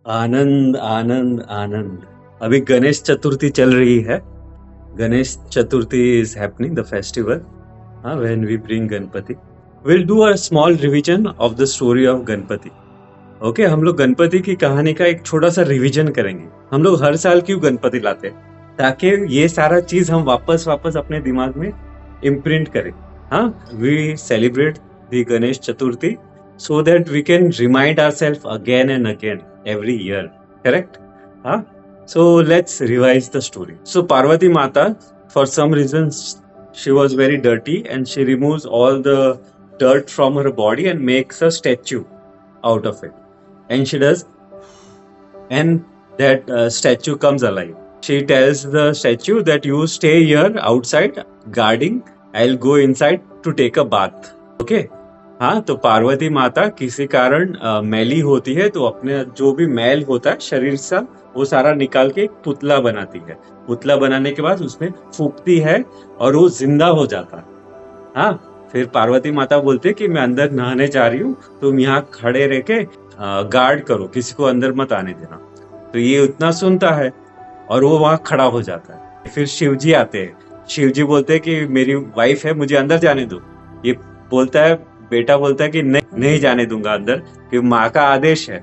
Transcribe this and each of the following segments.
आनंद आनंद आनंद। अभी गणेश चतुर्थी चल रही है। Ganesh Chaturthi is happening the festival when we bring Ganpati. Will do a small revision of the story of Ganpati. Okay, हम लोग गणपति की कहानी का एक छोटा सा रिवीजन करेंगे। हम लोग हर साल क्यों गणपति लाते हैं? ताकि ये सारा चीज हम वापस वापस अपने दिमाग में इम्प्रिंट करें। हाँ, we celebrate the Ganesh Chaturthi so that we can remind ourselves again and again every year. Correct? Huh? So let's revise the story. So Parvati Mata, for some reasons, she was very dirty and she removes all the dirt from her body and makes a statue out of it. And she does, and that statue comes alive. She tells the statue that you stay here outside guarding. I'll go inside to take a bath. Okay? हाँ, तो पार्वती माता किसी कारण मैली होती है, तो अपने जो भी मैल होता है शरीर से वो सारा निकाल के एक पुतला बनाती है। पुतला बनाने के बाद उसमें फूकती है और वो जिंदा हो जाता है। हाँ, फिर पार्वती माता बोलते कि मैं अंदर नहाने जा रही हूँ, तुम यहाँ खड़े रह के गार्ड करो, किसी को अंदर मत आने देना। तो ये उतना सुनता है और वो वहां खड़ा हो जाता है। फिर शिवजी आते हैं। शिवजी बोलते हैं कि मेरी वाइफ है, मुझे अंदर जाने दो। ये बोलता है, बेटा बोलता है कि नहीं जाने दूंगा अंदर, कि माँ का आदेश है।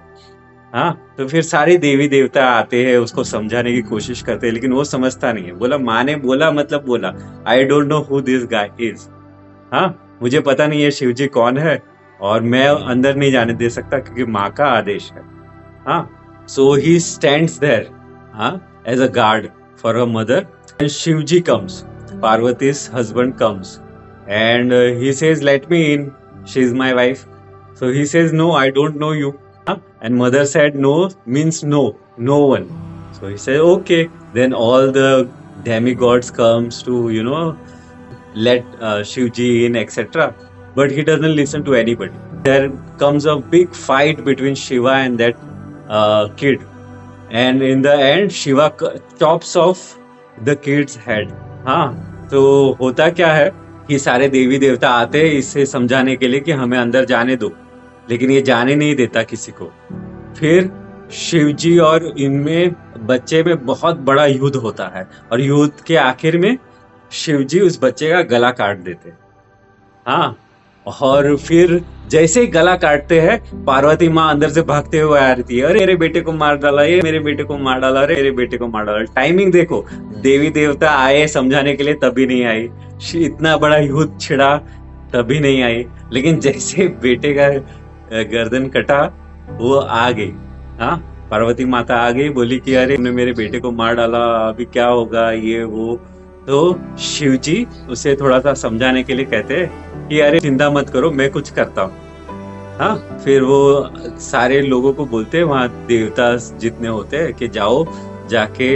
हाँ, तो फिर सारे देवी देवता आते हैं, उसको समझाने की कोशिश करते हैं, लेकिन वो समझता नहीं है। बोला माँ ने बोला मतलब बोला। I don't know who this guy is. हाँ, मुझे पता नहीं है शिवजी कौन है और मैं अंदर नहीं जाने दे सकता क्योंकि माँ का आदेश है। हाँ, so he stands there as a guard for her mother. And Shivji comes, Parvati's husband comes and he says, let me in, she is my wife. So he says, no, I don't know you. And mother said, no means no, no one. So he said, okay. Then all the demigods comes to let Shivji in, etc. But he doesn't listen to anybody. There comes a big fight between Shiva and that kid, and in the end Shiva chops off the kid's head. हाँ, तो होता क्या है कि सारे देवी देवता आते हैं इसे समझाने के लिए कि हमें अंदर जाने दो, लेकिन ये जाने नहीं देता किसी को। फिर शिवजी और इनमें बच्चे में बहुत बड़ा युद्ध होता है और युद्ध के आखिर में शिवजी उस बच्चे का गला काट देते हैं। हाँ, और फिर जैसे ही गला काटते हैं, पार्वती माँ अंदर से भागते हुए आ रही है, अरे मेरे बेटे को मार डाला, ये मेरे बेटे को मार डाला, अरे मेरे बेटे को मार डाला। टाइमिंग देखो, देवी देवता आए समझाने के लिए तभी नहीं आई, इतना बड़ा युद्ध छिड़ा तभी नहीं आई, लेकिन जैसे बेटे का गर्दन कटा वो आ गई। हाँ, पार्वती माता आ गई, बोली कि अरे तुमने मेरे बेटे को मार डाला, अभी क्या होगा ये वो। तो शिवजी उसे थोड़ा सा समझाने के लिए कहते हैं कि अरे चिंता मत करो, मैं कुछ करता हूँ। हाँ, फिर वो सारे लोगों को बोलते हैं, वहां देवता जितने होते हैं, कि जाओ जाके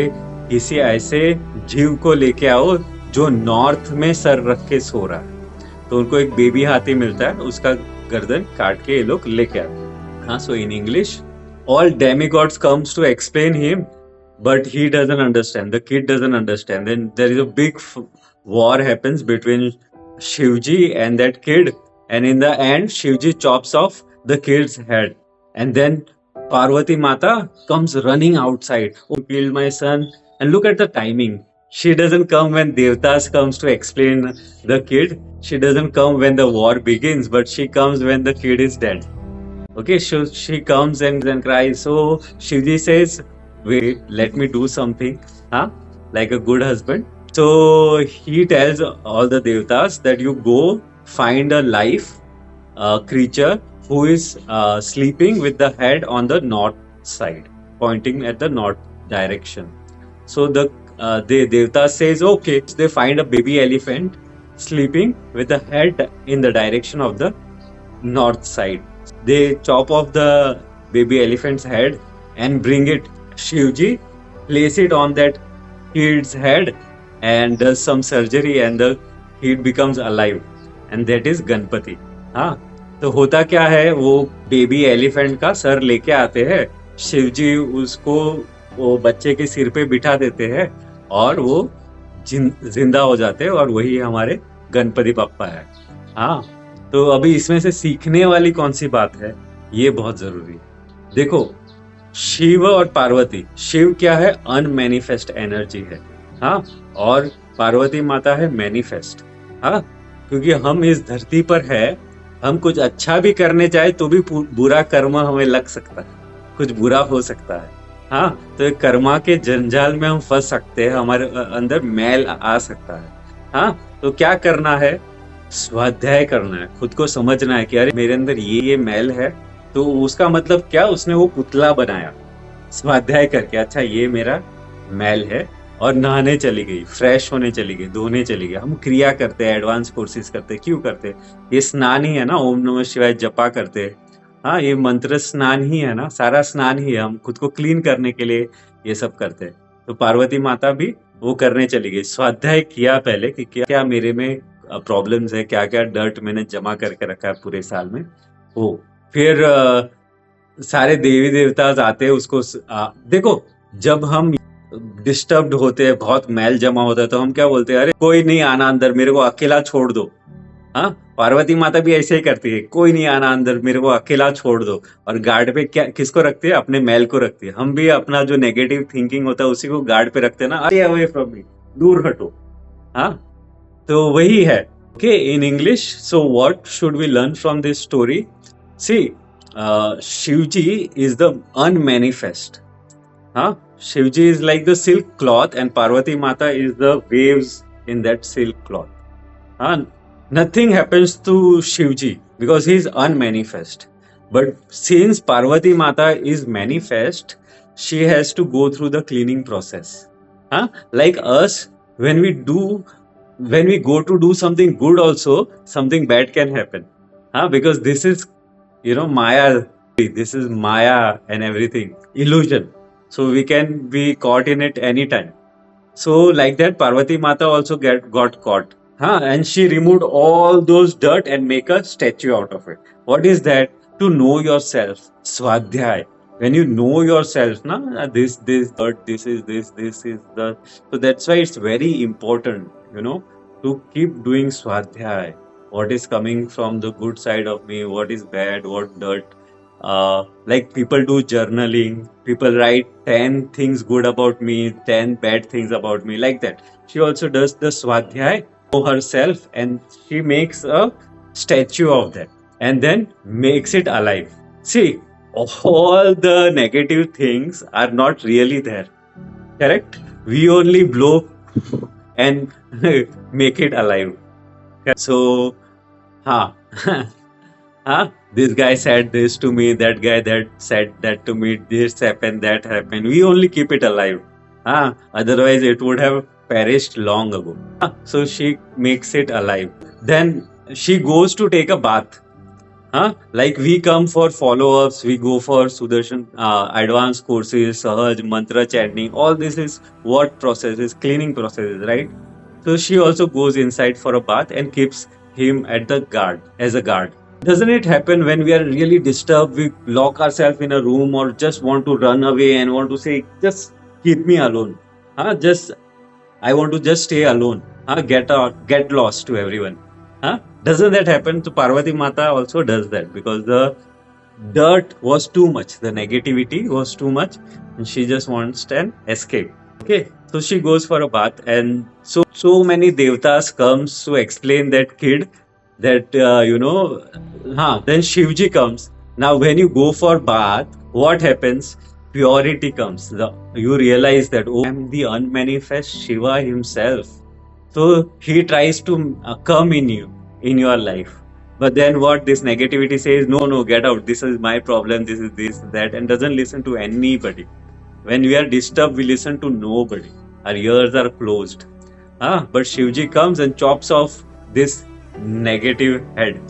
किसी ऐसे जीव को लेके आओ जो नॉर्थ में सर रख के सो रहा है। तो उनको एक बेबी हाथी मिलता है, उसका गर्दन काट के ये लोग लेके आते हैं। हाँ, so in English all demigods comes to explain him, but he doesn't understand, the kid doesn't understand. Then there is a big war happens between Shivji and that kid, and in the end Shivji chops off the kid's head, and then Parvati Mata comes running outside, oh, killed my son. And look at the timing, she doesn't come when devtas comes to explain the kid, she doesn't come when the war begins, but she comes when the kid is dead. Okay, so she comes and cries. So Shivji says, wait, let me do something, like a good husband. So he tells all the devtas that you go find a live creature who is sleeping with the head on the north side, pointing at the north direction. So the devta says, okay. They find a baby elephant sleeping with the head in the direction of the north side. They chop off the baby elephant's head and bring it. Shivji place it on that kid's head and does some surgery, and the kid becomes alive, and that is Ganpati. हाँ, तो होता क्या है, वो baby elephant का sir लेके आते हैं, शिवजी उसको वो बच्चे के सिर पे बिठा देते हैं और वो जिंदा हो जाते हैं, और वही हमारे गणपति बप्पा है। हाँ, तो अभी इसमें से सीखने वाली कौन सी बात है, ये बहुत जरूरी है। देखो, शिव और पार्वती, शिव क्या है? अनमैनिफेस्ट एनर्जी है, हाँ, और पार्वती माता है मैनिफेस्ट, हाँ, क्योंकि हम इस धरती पर है, हम कुछ अच्छा भी करने चाहे तो भी बुरा कर्म हमें लग सकता है, कुछ बुरा हो सकता है, हाँ, तो एक कर्मा के जंजाल में हम फंस सकते हैं, हमारे अंदर मैल आ सकता है, हाँ, तो क्या करना है? स्वाध्याय करना है, खुद को समझना है कि अरे मेरे अंदर ये मैल है, तो उसका मतलब क्या? उसने वो पुतला बनाया स्वाध्याय करके, अच्छा ये मेरा मैल है, और नहाने चली गई, फ्रेश होने चली गई, धोने चली गई। हम क्रिया करते हैं, एडवांस कोर्सेज करते हैं, क्यों करते हैं? ये स्नान ही है ना, ओम नमः शिवाय जपा करते हैं, हाँ, ये मंत्र स्नान ही है ना, सारा स्नान ही है, हम खुद को क्लीन करने के लिए ये सब करते हैं। तो पार्वती माता भी वो करने चली गई, स्वाध्याय किया पहले कि क्या क्या मेरे में प्रॉब्लम्स है, क्या क्या डर्ट मैंने जमा करके रखा है पूरे साल में, वो फिर सारे देवी देवता आते हैं उसको देखो, जब हम डिस्टर्ब्ड होते हैं, बहुत मैल जमा होता है, तो हम क्या बोलते हैं? अरे कोई नहीं आना अंदर, मेरे को अकेला छोड़ दो, हाँ, पार्वती माता भी ऐसे ही करती है, कोई नहीं आना अंदर, मेरे को अकेला छोड़ दो, और गार्ड पे क्या किसको रखती है? अपने मैल को रखती है। हम भी अपना जो नेगेटिव थिंकिंग होता है उसी को गार्ड पे रखते हैं ना, अरे अवे फ्रॉम मी, दूर हटो, हाँ, तो वही है। Okay, in English, so what should we learn from this story? See, Shivji is the unmanifest, huh? Shivji is like the silk cloth and Parvati Mata is the waves in that silk cloth. Huh? Nothing happens to Shivji because he is unmanifest. But since Parvati Mata is manifest, she has to go through the cleaning process. Huh? Like us, when we go to do something good also, something bad can happen. Huh? Because this is, Maya. This is Maya and everything. Illusion. So we can be caught in it anytime. So like that, Parvati Mata also got caught. Huh? And she removed all those dirt and make a statue out of it. What is that? To know yourself. Swadhyay. When you know yourself, na, this dirt, this is the. So that's why it's very important, to keep doing Swadhyay. What is coming from the good side of me? What is bad? What dirt? Like people do journaling, people write 10 things good about me, 10 bad things about me, like that. She also does the swadhyay for herself and she makes a statue of that and then makes it alive. See, all the negative things are not really there, correct? We only blow and make it alive. So, huh. This guy said this to me, that guy that said that to me, this happened, that happened. We only keep it alive. Otherwise, it would have perished long ago. So she makes it alive. Then she goes to take a bath. Like we come for follow-ups, we go for Sudarshan advanced courses, Sahaj, mantra chanting. All this is what processes, cleaning processes, right? So she also goes inside for a bath and keeps him at the guard, as a guard. Doesn't it happen when we are really disturbed, we lock ourselves in a room or just want to run away and want to say, just keep me alone. Just I want to just stay alone. Get out, get lost to everyone. Doesn't that happen? So Parvati Mata also does that because the dirt was too much, the negativity was too much, and she just wants an escape. Okay, so she goes for a bath, and so many devtas comes to explain that kid that then Shivji comes. Now when you go for bath, what happens? Purity comes. You realize that, oh, I am the unmanifest Shiva himself. So he tries to come in you, in your life. But then what this negativity says, no, get out. This is my problem. This is this, that, and doesn't listen to anybody. When we are disturbed, we listen to nobody. Our ears are closed. But Shivji comes and chops off this negative head.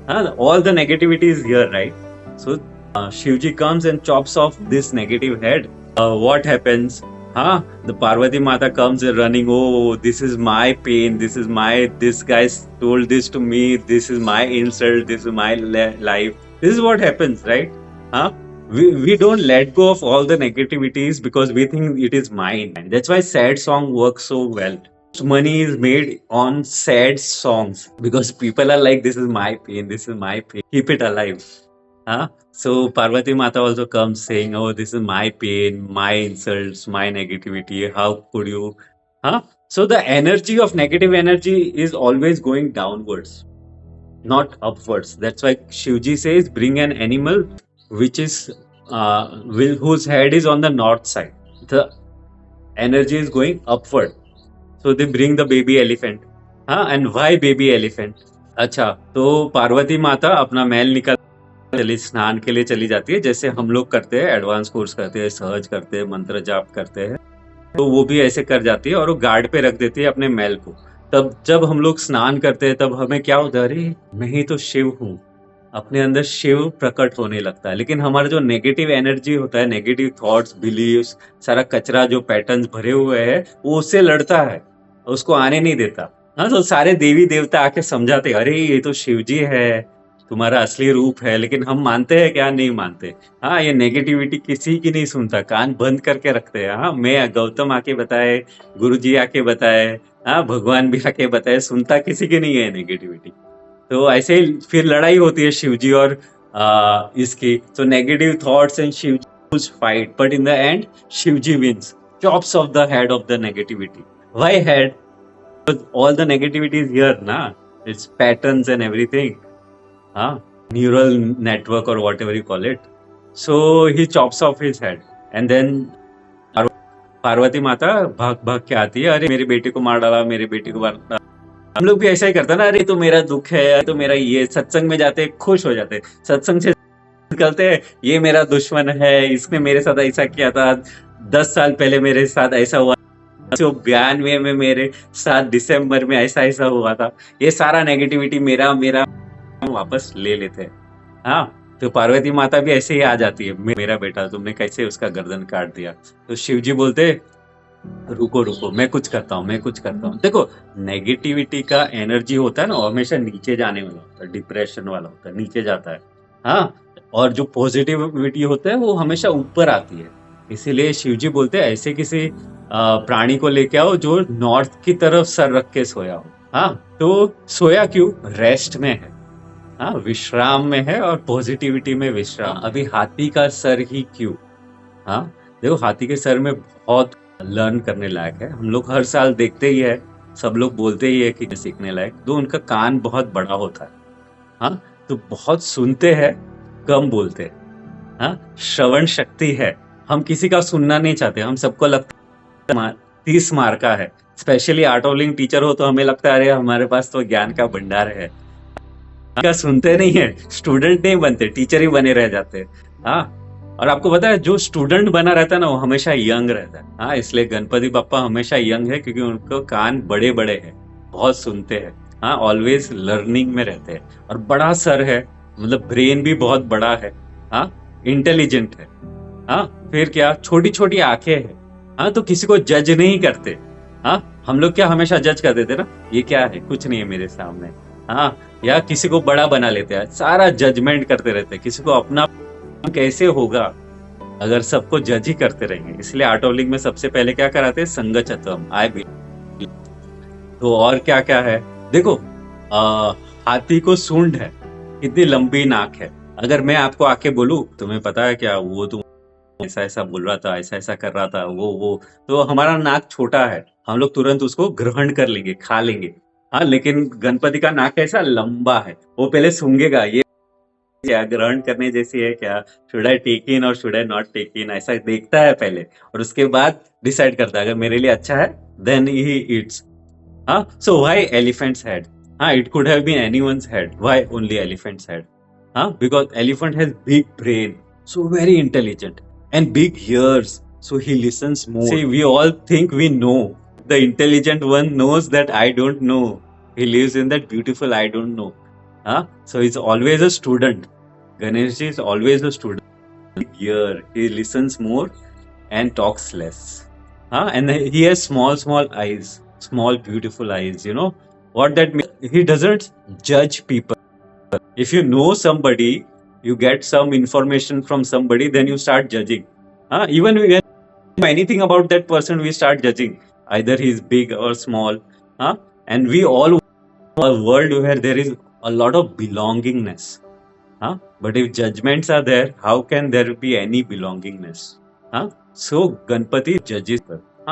All the negativity is here, right? So Shivji comes and chops off this negative head. What happens? The Parvati Mata comes running. Oh, this is my pain. This guy told this to me. This is my insult. This is my life. This is what happens, right? We don't let go of all the negativities because we think it is mine. And that's why sad song works so well. Money is made on sad songs because people are like, this is my pain. This is my pain. Keep it alive. So Parvati Mata also comes saying, "Oh, this is my pain, my insults, my negativity. How could you?" Huh? So the energy of negative energy is always going downwards, not upwards. That's why Shivji says, "Bring an animal which is whose head is on the north side. The energy is going upward." So they bring the baby elephant. And why baby elephant? अच्छा, तो पार्वती माता अपना मैल निकाल चली स्नान के लिए चली जाती है, जैसे हम लोग करते हैं, एडवांस कोर्स करते हैं, सहज करते हैं, मंत्र जाप करते हैं, तो वो भी ऐसे कर जाती है और वो गार्ड पे रख देती है अपने मैल को। तब जब हम लोग स्नान करते हैं तब हमें क्या होता है, अरे मैं ही तो शिव हूँ, अपने अंदर शिव प्रकट होने लगता है। लेकिन हमारा जो नेगेटिव एनर्जी होता है, नेगेटिव थॉट्स, बिलीव्स, सारा कचरा जो पैटर्न्स भरे हुए हैं, वो उससे लड़ता है, उसको आने नहीं देता। तो सारे देवी देवता आके समझाते, अरे ये तो शिवजी है, तुम्हारा असली रूप है। लेकिन हम मानते हैं क्या? नहीं मानते। ये नेगेटिविटी किसी की नहीं सुनता, कान बंद करके रखते हैं। मैं गौतम आके बताए, गुरुजी आके बताए, भगवान भी आके बताए, सुनता किसी की नहीं है नेगेटिविटी। तो ऐसे ही फिर लड़ाई होती है शिवजी और इसकी। तो negative thoughts and Shivji fight, but in the end Shivji wins, chops off the head of the negativity. Why head? Because all the negativity is here, na? It's patterns and everything. Neural network or whatever you call it. So he chops off his head. And then Parvati माता भाग भाग के आती है, अरे मेरे बेटे को मार डाला, मेरे बेटे को मार डाला। हम लोग भी ऐसा ही करते हैं ना, अरे तो मेरा दुख है, तो मेरा ये। सत्संग में जाते खुश हो जाते, सत्संग से निकलते ये मेरा दुश्मन है, इसने मेरे साथ ऐसा किया था, 10 साल पहले मेरे साथ ऐसा हुआ, 1992 में मेरे साथ दिसंबर में ऐसा ऐसा हुआ था। ये सारा नेगेटिविटी मेरा मेरा वापस ले लेते हैं। तो पार्वती माता भी ऐसे ही आ जाती है, मेरा बेटा तुमने कैसे उसका गर्दन काट दिया। तो शिवजी बोलते, रुको रुको, मैं कुछ करता हूँ, मैं कुछ करता हूँ। देखो, नेगेटिविटी का एनर्जी होता है ना, हमेशा नीचे जाने वाला होता है, डिप्रेशन वाला होता है, नीचे जाता है। और जो पॉजिटिविटी होता है वो हमेशा ऊपर आती है। इसीलिए शिवजी बोलते हैं, ऐसे किसी प्राणी को लेके आओ जो नॉर्थ की तरफ सर रख के सोया हो। तो सोया क्यों? रेस्ट में है, विश्राम में है, और पॉजिटिविटी में विश्राम। अभी हाथी का सर ही क्यों? देखो, हाथी के सर में बहुत लर्न करने लायक है। हम लोग हर साल देखते ही है, सब लोग बोलते ही है कि सीखने लायक। तो उनका कान बहुत बड़ा होता है, तो बहुत सुनते हैं, कम बोलते हैं। श्रवण शक्ति है, हम किसी का सुनना नहीं चाहते। हम सबको लगता है 30 मार्क का है, स्पेशली आर्टोलिंग टीचर हो तो हमें लगता है अरे हमारे पास तो ज्ञान का भंडार है। का सुनते नहीं है, स्टूडेंट नहीं बनते, टीचर ही बने रह जाते। और आपको पता है, जो स्टूडेंट बना रहता है ना, वो हमेशा यंग रहता है। इसलिए गणपति बप्पा हमेशा यंग है, क्योंकि उनको कान बड़े बड़े हैं, बहुत सुनते हैं, ऑलवेज लर्निंग में रहते हैं। और बड़ा सर है, मतलब ब्रेन भी बहुत बड़ा है, इंटेलिजेंट है। फिर क्या, छोटी छोटी आंखें हैं, तो किसी को जज नहीं करते। हम लोग क्या हमेशा जज कर देते ना, ये क्या है, कुछ नहीं है मेरे सामने। या किसी को बड़ा बना लेते हैं, सारा जजमेंट करते रहते हैं। किसी को अपना कैसे होगा अगर सबको जज ही करते रहेंगे। इसलिए आर्टोलिंग में सबसे पहले क्या कराते हैं, संगचत्वम, आई भी। तो और क्या क्या है, देखो, हाथी को सूंड है, कितनी लंबी नाक है। अगर मैं आपको आके बोलूं, तुम्हें पता है क्या, वो तुम ऐसा ऐसा बोल रहा था, ऐसा ऐसा कर रहा था, वो तो हमारा नाक छोटा है, हम लोग तुरंत उसको ग्रहण कर लेंगे, खा लेंगे। लेकिन गणपति का नाक ऐसा लंबा है, वो पहले सूंघेगा, ये क्या ग्रहण करने जैसी है क्या, शुड आई टेक इन और शुड आई नॉट टेक इन, ऐसा देखता है पहले, और उसके बाद डिसाइड करता है, अगर मेरे लिए अच्छा है then he eats. So why elephant's head? It could have been anyone's head. Why only elephant's head? Because elephant has big brain, so very intelligent, and big ears, so he listens more. See, we all think we know. The intelligent one knows that I don't know. He lives in that beautiful I don't know. So he's always a student. Ganeshji is always a student. Big ear, he listens more and talks less. And he has small eyes. Small beautiful eyes, you know what that means? He doesn't judge people. If you know somebody, you get some information from somebody, then you start judging. Even when we know anything about that person, we start judging, either he is big or small. And we all a world where there is a lot of belongingness. Huh? But if judgments are there, how can there be any belongingness? Huh? So Ganpati judges.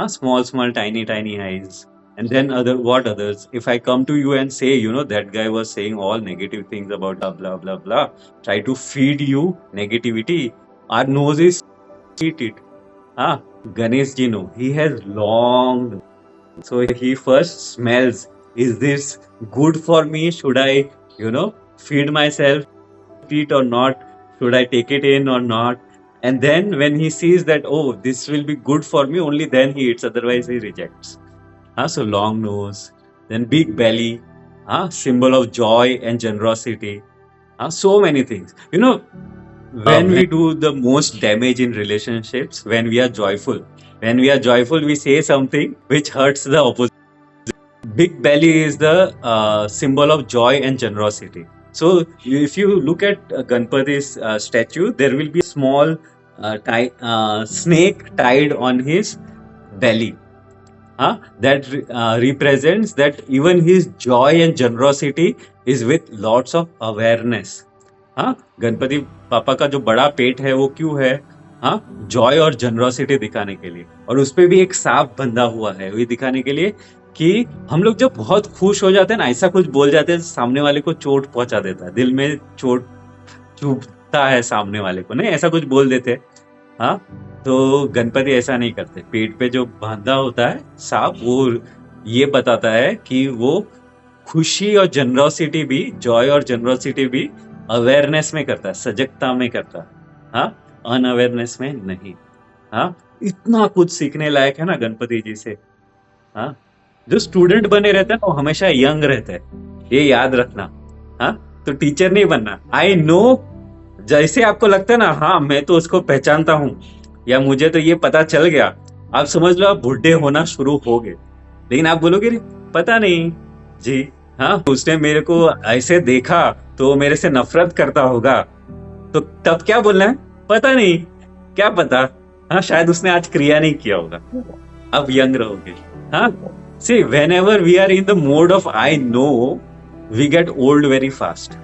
Small, small, tiny, tiny eyes. And then what others? If I come to you and say, that guy was saying all negative things about blah, blah, blah, try to feed you negativity, our nose is eat it. Ah, Ganesh ji, no, he has long nose. So he first smells, is this good for me? Should I, feed myself? It or not? Should I take it in or not? And then when he sees that, oh, this will be good for me, only then he eats, otherwise he rejects. So long nose, then big belly, symbol of joy and generosity. So many things. When we do the most damage in relationships, when we are joyful. When we are joyful, we say something which hurts the opposite. Big belly is the symbol of joy and generosity. So if you look at Ganpati's statue, there will be a small snake tied on his belly. That represents that even his joy and generosity is with lots of awareness. Ganpati पापा का जो बड़ा पेट है वो क्यों है? Joy और generosity दिखाने के लिए, और उसपे भी एक सांप बंधा हुआ है, ये दिखाने के लिए कि हम लोग जब बहुत खुश हो जाते हैं ना, ऐसा कुछ बोल जाते हैं सामने वाले को चोट पहुंचा देता है, दिल में चोट चुभता है सामने वाले को, नहीं ऐसा कुछ बोल देते हैं। तो गणपति ऐसा नहीं करते, पेट पे जो बांधा होता है सांप, वो ये बताता है कि वो खुशी और जनरोसिटी भी, जॉय और जनरोसिटी भी अवेयरनेस में करता है, सजगता में करता है, अनअवेयरनेस में नहीं। इतना कुछ सीखने लायक है ना गणपति जी से। जो स्टूडेंट बने रहते हैं वो हमेशा यंग रहते हैं, ये याद रखना। तो टीचर नहीं बनना। आई नो, जैसे आपको लगता है ना, मैं तो उसको पहचानता हूँ या मुझे तो ये पता चल गया, आप समझ लो आप बुढ़े होना शुरू हो गए। लेकिन आप बोलोगे पता नहीं जी, उसने मेरे को ऐसे देखा तो मेरे से नफरत करता होगा, तो तब क्या बोलना है? पता नहीं, क्या पता, शायद उसने आज क्रिया नहीं किया होगा। अब यंग रहोगे। See, whenever we are in the mode of I know, we get old very fast.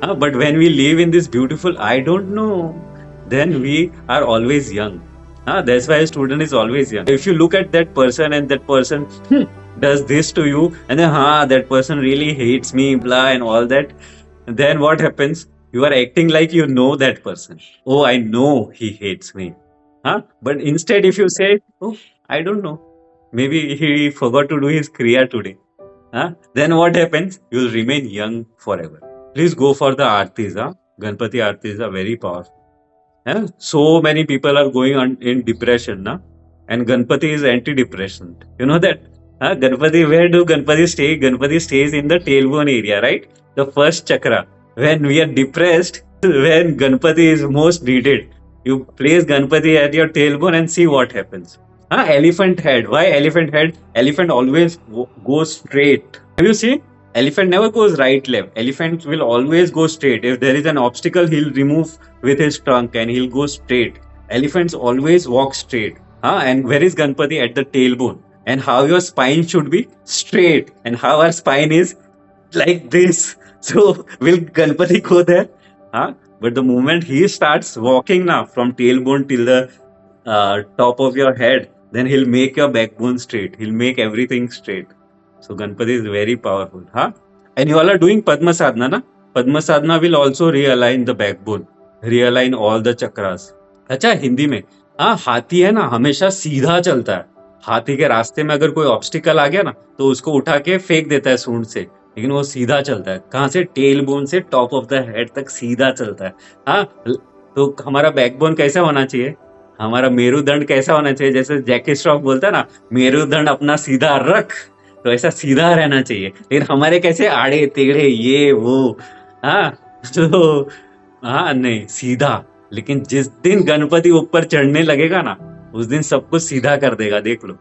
But when we live in this beautiful I don't know, then we are always young. That's why a student is always young. If you look at that person and that person does this to you, and then that person really hates me, blah, and all that, then what happens? You are acting like you know that person. Oh, I know he hates me. But instead, if you say, oh, I don't know, maybe he forgot to do his kriya today, then what happens? You will remain young forever. Please go for the aartis. Ganpati aartis are very powerful. So many people are going in depression, and Ganpati is anti-depression. You know that? Ganpati, where do Ganpati stay? Ganpati stays in the tailbone area, right? The first chakra. When we are depressed, when Ganpati is most needed, you place Ganpati at your tailbone and see what happens. Elephant head. Why elephant head? Elephant always goes straight. Have you seen? Elephant never goes right, left. Elephant will always go straight. If there is an obstacle, he'll remove with his trunk and he'll go straight. Elephants always walk straight. And where is Ganpati? At the tailbone. And how your spine should be? Straight. And how our spine is? Like this. So will Ganpati go there? But the moment he starts walking now from tailbone till the top of your head, then he'll make your backbone straight. He'll make everything straight. So Ganpati is very powerful. And you all are doing Padma Sadhana, na? Padma Sadhana will also realign the backbone, realign all the chakras. अच्छा, हिंदी में हाथी है ना, हमेशा सीधा चलता है। हाथी के रास्ते में अगर कोई ऑब्स्टिकल आ गया ना, तो उसको उठा के फेंक देता है सूंड से, लेकिन वो सीधा चलता है। कहाँ से? टेल बोन से टॉप ऑफ द हेड तक सीधा चलता है। तो हमारा बैकबोन कैसा होना चाहिए? हमारा मेरुदंड कैसा होना चाहिए? जैसे जैकी श्रॉफ बोलता है ना, मेरुदंड अपना सीधा रख, तो ऐसा सीधा रहना चाहिए। लेकिन हमारे कैसे आड़े टेढ़े, ये वो, तो नहीं, सीधा। लेकिन जिस दिन गणपति ऊपर चढ़ने लगेगा ना, उस दिन सब कुछ सीधा कर देगा, देख लो।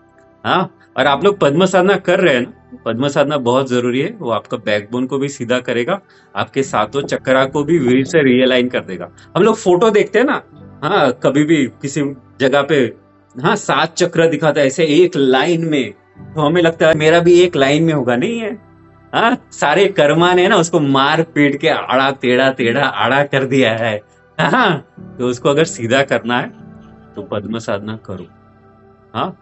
और आप लोग पद्म साधना कर रहे हैं ना, पद्म साधना बहुत जरूरी है। वो आपका बैकबोन को भी सीधा करेगा, आपके सातों चक्रा को भी वीर से रियलाइन कर देगा। हम लोग फोटो देखते हैं ना, कभी भी किसी जगह पे 7 चक्र दिखाता है ऐसे एक लाइन में, तो हमें लगता है मेरा भी एक लाइन में होगा। नहीं है, हाँ, सारे कर्मा ने ना उसको मार पीट के आड़ा टेढ़ा टेढ़ा आड़ा कर दिया है। हाँ, तो उसको अगर सीधा करना है तो पद्म साधना करो। हाँ,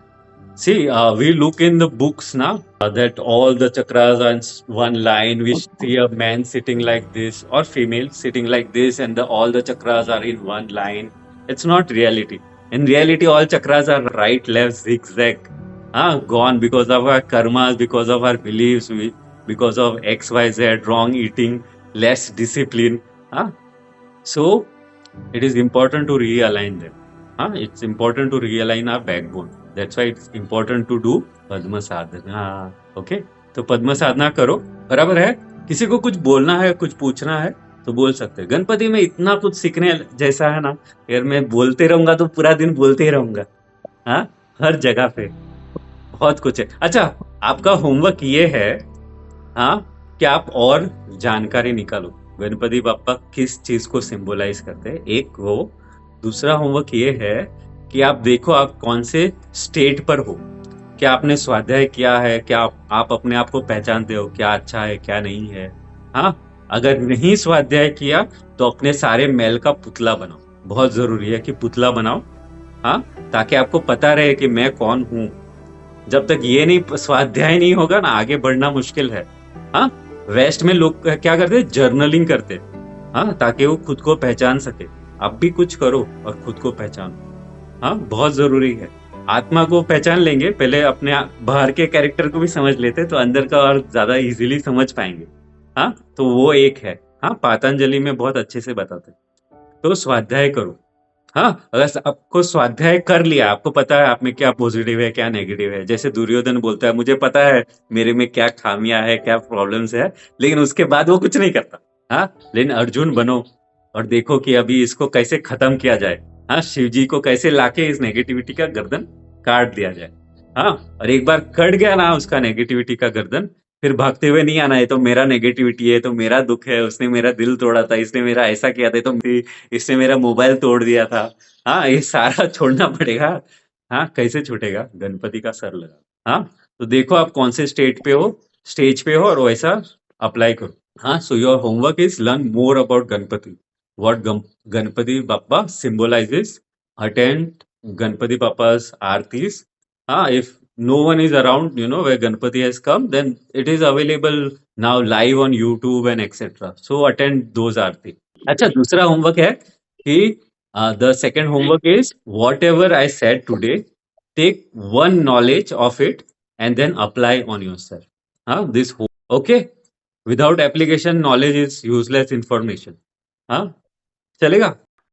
see, we look in the books now that all the chakras are in one line. We see a man sitting like this or female sitting like this, and all the chakras are in one line. It's not reality. In reality, all chakras are right, left, zigzag. Gone because of our karmas, because of our beliefs, because of X, Y, Z, wrong eating, less discipline. So it is important to realign them. It's important to realign our backbone. That's why it's important to do Padma Sadhana. Okay, तो पद्म साधना करो. बराबर है. किसी को कुछ बोलना है, कुछ पूछना है तो बोल सकते हैं. गणपति में इतना कुछ सीखने जैसा है ना, यार मैं बोलते रहूंगा तो पूरा दिन बोलते ही रहूंगा. हाँ, हर जगह पे बहुत कुछ है. अच्छा, आपका होमवर्क ये है, हाँ, कि आप और जानकारी निकालो. गणपति बाप्पा किस चीज को सिंबलाइज करते हैं, एक वो. दूसरा होमवर्क ये है कि आप देखो आप कौन से स्टेट पर हो. क्या आपने स्वाध्याय किया है, क्या आप अपने आप को पहचानते हो, क्या अच्छा है क्या नहीं है. हाँ, अगर नहीं स्वाध्याय किया तो अपने सारे मैल का पुतला बनाओ. बहुत जरूरी है कि पुतला बनाओ. हाँ, ताकि आपको पता रहे कि मैं कौन हूँ. जब तक ये नहीं स्वाध्याय नहीं होगा ना, आगे बढ़ना मुश्किल है. हाँ, वेस्ट में लोग क्या करते हैं, जर्नलिंग करते हैं. हाँ, ताकि वो खुद को पहचान सके. आप भी कुछ करो और खुद को पहचानो. हाँ, बहुत जरूरी है. आत्मा को पहचान लेंगे, पहले अपने बाहर के कैरेक्टर को भी समझ लेते तो अंदर का और ज्यादा इजीली समझ पाएंगे. हाँ, तो वो एक है. हाँ, पातंजलि में बहुत अच्छे से बताते. तो स्वाध्याय करो. हाँ, अगर आपको स्वाध्याय कर लिया, आपको पता है आप में क्या पॉजिटिव है क्या नेगेटिव है. जैसे दुर्योधन बोलता है मुझे पता है मेरे में क्या खामियां है, क्या प्रॉब्लम्स है, लेकिन उसके बाद वो कुछ नहीं करता. हाँ, लेकिन अर्जुन बनो और देखो कि अभी इसको कैसे खत्म किया जाए. हाँ, शिव जी को कैसे लाके इस नेगेटिविटी का गर्दन काट दिया जाए. हाँ, और एक बार कट गया ना उसका नेगेटिविटी का गर्दन, फिर भागते हुए नहीं आना है तो मेरा नेगेटिविटी है, तो मेरा दुख है, उसने मेरा दिल तोड़ा था, इसने मेरा ऐसा किया था, तो इसने मेरा मोबाइल तोड़ दिया था. हाँ, ये सारा छोड़ना पड़ेगा. हाँ, कैसे छूटेगा, गणपति का सर लगा. हाँ, तो देखो आप कौन से स्टेज पे हो और वैसा अप्लाई करो. हाँ, so your homework is learn more about Ganpati. What Ganpati Bappa symbolizes. Attend Ganpati Bappa's aartis. If no one is around, where Ganpati has come, then it is available now live on YouTube and etc. So attend those aarti. अच्छा, दूसरा homework है कि the second homework is whatever I said today, take one knowledge of it and then apply on yourself. Okay. Without application, knowledge is useless information. हाँ, चलेगा.